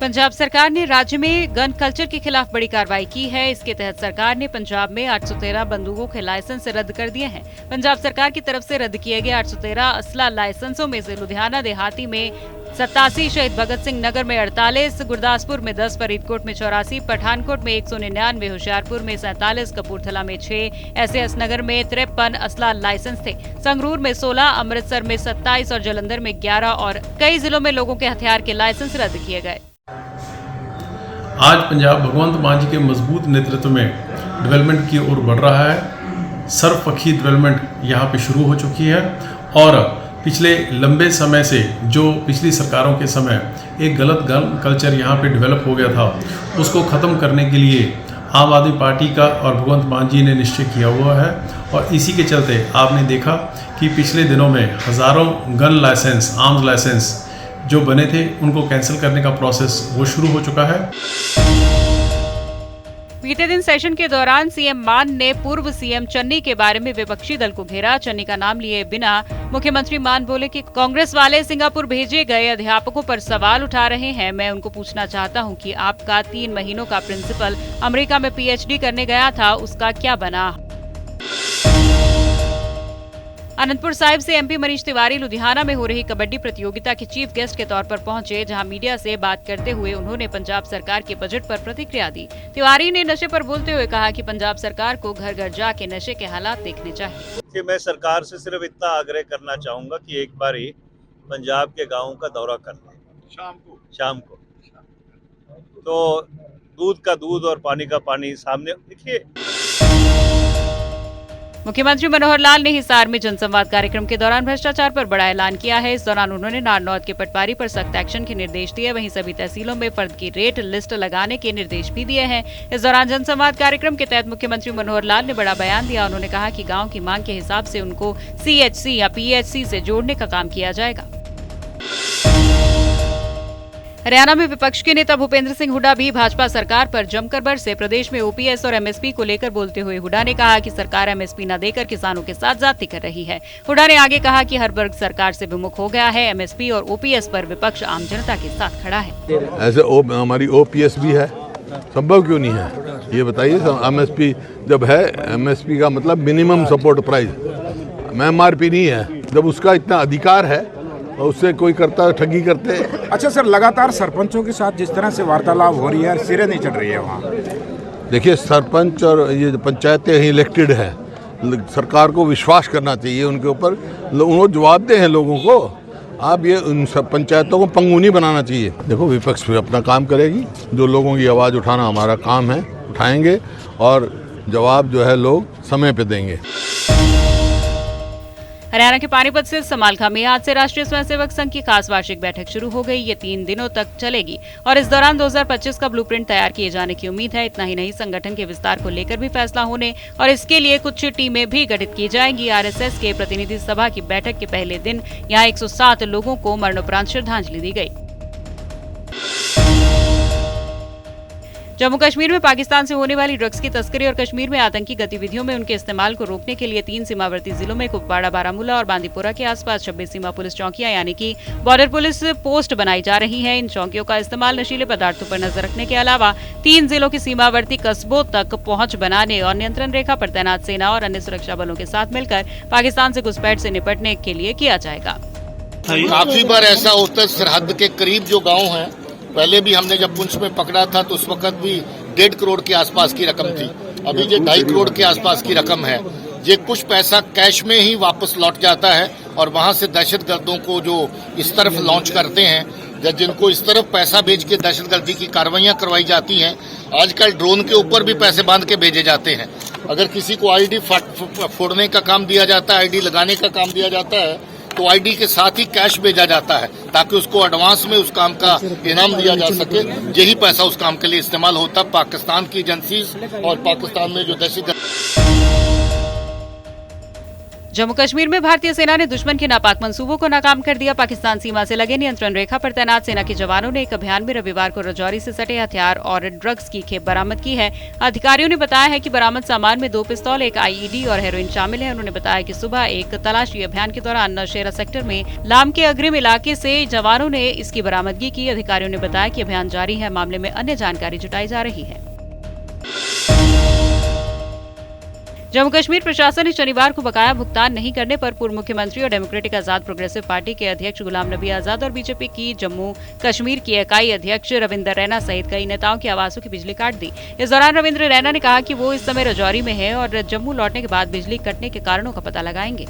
पंजाब सरकार ने राज्य में गन कल्चर के खिलाफ बड़ी कार्रवाई की है। इसके तहत सरकार ने पंजाब में 813 बंदूकों के लाइसेंस रद्द कर दिए हैं। पंजाब सरकार की तरफ से रद्द किए गए 813 असला लाइसेंसों में से लुधियाना देहाती में 87, शहीद भगत सिंह नगर में 48, गुरदासपुर में 10, फरीदकोट में 84, पठानकोट में 199, होशियारपुर में 47, कपूरथला में 6, एसएएस नगर में 53 असला लाइसेंस थे। संगरूर में 16, अमृतसर में 27 और जालंधर में 11 और कई जिलों में लोगों के हथियार के लाइसेंस रद्द किए गए। आज पंजाब भगवंत मान जी के मजबूत नेतृत्व में डेवलपमेंट की ओर बढ़ रहा है। सर्वपक्षी डेवलपमेंट यहाँ पे शुरू हो चुकी है और पिछले लंबे समय से जो पिछली सरकारों के समय एक गलत गन कल्चर यहाँ पे डेवलप हो गया था, उसको ख़त्म करने के लिए आम आदमी पार्टी का और भगवंत मान जी ने निश्चय किया हुआ है। और इसी के चलते आपने देखा कि पिछले दिनों में हज़ारों गन लाइसेंस, आर्म्स लाइसेंस जो बने थे उनको कैंसिल करने का प्रोसेस वो शुरू हो चुका है। बीते दिन सेशन के दौरान सीएम मान ने पूर्व सीएम चन्नी के बारे में विपक्षी दल को घेरा। चन्नी का नाम लिए बिना मुख्यमंत्री मान बोले कि कांग्रेस वाले सिंगापुर भेजे गए अध्यापकों पर सवाल उठा रहे हैं। मैं उनको पूछना चाहता हूं कि आपका 3 महीनों का प्रिंसिपल अमेरिका में पीएचडी करने गया था, उसका क्या बना। अनंतपुर साहिब से एमपी मनीष तिवारी लुधियाना में हो रही कबड्डी प्रतियोगिता के चीफ गेस्ट के तौर पर पहुंचे, जहां मीडिया से बात करते हुए उन्होंने पंजाब सरकार के बजट पर प्रतिक्रिया दी। तिवारी ने नशे पर बोलते हुए कहा कि पंजाब सरकार को घर घर जाके नशे के हालात देखने चाहिए। कि मैं सरकार से सिर्फ इतना आग्रह करना चाहूंगा कि एक बार ही पंजाब के गाँव का दौरा कर लें शाम को तो दूध का दूध और पानी का पानी सामने देखिए। मुख्यमंत्री मनोहर लाल ने हिसार में जनसंवाद कार्यक्रम के दौरान भ्रष्टाचार पर बड़ा ऐलान किया है। इस दौरान उन्होंने नारनौद के पटवारी पर सख्त एक्शन के निर्देश दिए। वहीं सभी तहसीलों में फर्द की रेट लिस्ट लगाने के निर्देश भी दिए हैं। इस दौरान जनसंवाद कार्यक्रम के तहत मुख्यमंत्री मनोहर लाल ने बड़ा बयान दिया। उन्होंने कहा कि गाँव की मांग के हिसाब से उनको सीएचसी या पीएचसी से जोड़ने का काम किया जाएगा। हरियाणा में विपक्ष के नेता भूपेंद्र सिंह हुड्डा भी भाजपा सरकार पर जमकर बरसे। प्रदेश में ओपीएस और एमएसपी को लेकर बोलते हुए हुड्डा ने कहा कि सरकार एमएसपी न देकर किसानों के साथ ज्यादती कर रही है। हुड्डा ने आगे कहा कि हर वर्ग सरकार से विमुख हो गया है। एमएसपी और ओपीएस पर विपक्ष आम जनता के साथ खड़ा है। ऐसे हमारी ओपीएस भी है, संभव क्यों नहीं है ये बताइए। एमएसपी जब है, एमएसपी का मतलब मिनिमम सपोर्ट प्राइस, एमआरपी नहीं है। जब उसका इतना अधिकार है और उससे कोई करता ठगी करते। अच्छा सर, लगातार सरपंचों के साथ जिस तरह से वार्तालाप हो रही है, सिरे नहीं चढ़ रही है वहाँ। देखिए, सरपंच और ये पंचायतें ही इलेक्टेड है, सरकार को विश्वास करना चाहिए उनके ऊपर। उन्होंने जवाब दे हैं लोगों को। आप ये उन सब पंचायतों को पंगु नहीं बनाना चाहिए। देखो, विपक्ष फिर अपना काम करेगी, जो लोगों की आवाज़ उठाना हमारा काम है, उठाएंगे और जवाब जो है लोग समय पे देंगे। हरियाणा के पानीपत स्थित समालखा में आज से राष्ट्रीय स्वयंसेवक संघ की खास वार्षिक बैठक शुरू हो गई। ये 3 दिनों तक चलेगी और इस दौरान 2025 का ब्लूप्रिंट तैयार किए जाने की उम्मीद है। इतना ही नहीं, संगठन के विस्तार को लेकर भी फैसला होने और इसके लिए कुछ टीमें भी गठित की जाएंगी। आरएसएस के प्रतिनिधि सभा की बैठक के पहले दिन यहाँ 107 लोगों को मरणोपरांत श्रद्धांजलि दी गई। जम्मू कश्मीर में पाकिस्तान से होने वाली ड्रग्स की तस्करी और कश्मीर में आतंकी गतिविधियों में उनके इस्तेमाल को रोकने के लिए 3 सीमावर्ती जिलों में कुपवाड़ा, बारामूला और बांदीपुरा के आसपास 26 सीमा पुलिस चौकियां यानी कि बॉर्डर पुलिस पोस्ट बनाई जा रही हैं। इन चौकियों का इस्तेमाल नशीले पदार्थों पर नजर रखने के अलावा 3 जिलों के सीमावर्ती कस्बों तक पहुंच बनाने और नियंत्रण रेखा पर तैनात सेना और अन्य सुरक्षा बलों के साथ मिलकर पाकिस्तान से घुसपैठ से निपटने के लिए किया जाएगा। काफी बार ऐसा होता है, सरहद के करीब जो गाँव है, पहले भी हमने जब पुंछ में पकड़ा था तो उस वक्त भी 1.5 करोड़ के आसपास की रकम थी। अभी ये 2.5 करोड़ के आसपास की रकम है। ये कुछ पैसा कैश में ही वापस लौट जाता है और वहां से दहशतगर्दों को जो इस तरफ लॉन्च करते हैं या जिनको इस तरफ पैसा भेज के दहशतगर्दी की कार्रवाइयां करवाई जाती हैं। आजकल ड्रोन के ऊपर भी पैसे बांध के भेजे जाते हैं। अगर किसी को आईडी फोड़ने का काम दिया जाता है, आईडी लगाने का काम दिया जाता है, तो आईडी के साथ ही कैश भेजा जाता है ताकि उसको एडवांस में उस काम का इनाम दिया जा सके। यही पैसा उस काम के लिए इस्तेमाल होता। पाकिस्तान की एजेंसीज और पाकिस्तान में जो दहशत जम्मू कश्मीर में भारतीय सेना ने दुश्मन के नापाक मंसूबों को नाकाम कर दिया। पाकिस्तान सीमा से लगे नियंत्रण रेखा पर तैनात सेना के जवानों ने एक अभियान में रविवार को राजौरी से सटे हथियार और ड्रग्स की खेप बरामद की है। अधिकारियों ने बताया है कि बरामद सामान में 2 पिस्तौल, एक आईईडी और हेरोइन शामिल है। उन्होंने बताया कि सुबह एक तलाशी अभियान के दौरान नौशेरा सेक्टर में लाम के अग्रिम इलाके से जवानों ने इसकी बरामदगी की। अधिकारियों ने बताया कि अभियान जारी है, मामले में अन्य जानकारी जुटाई जा रही है। जम्मू कश्मीर प्रशासन ने शनिवार को बकाया भुगतान नहीं करने पर पूर्व मुख्यमंत्री और डेमोक्रेटिक आजाद प्रोग्रेसिव पार्टी के अध्यक्ष गुलाम नबी आजाद और बीजेपी की जम्मू कश्मीर की इकाई अध्यक्ष रविंदर रैना सहित कई नेताओं के आवासों की बिजली काट दी। इस दौरान रविंद्र रैना ने कहा कि वो इस समय राजौरी में है और जम्मू लौटने के बाद बिजली कटने के कारणों का पता लगाएंगे।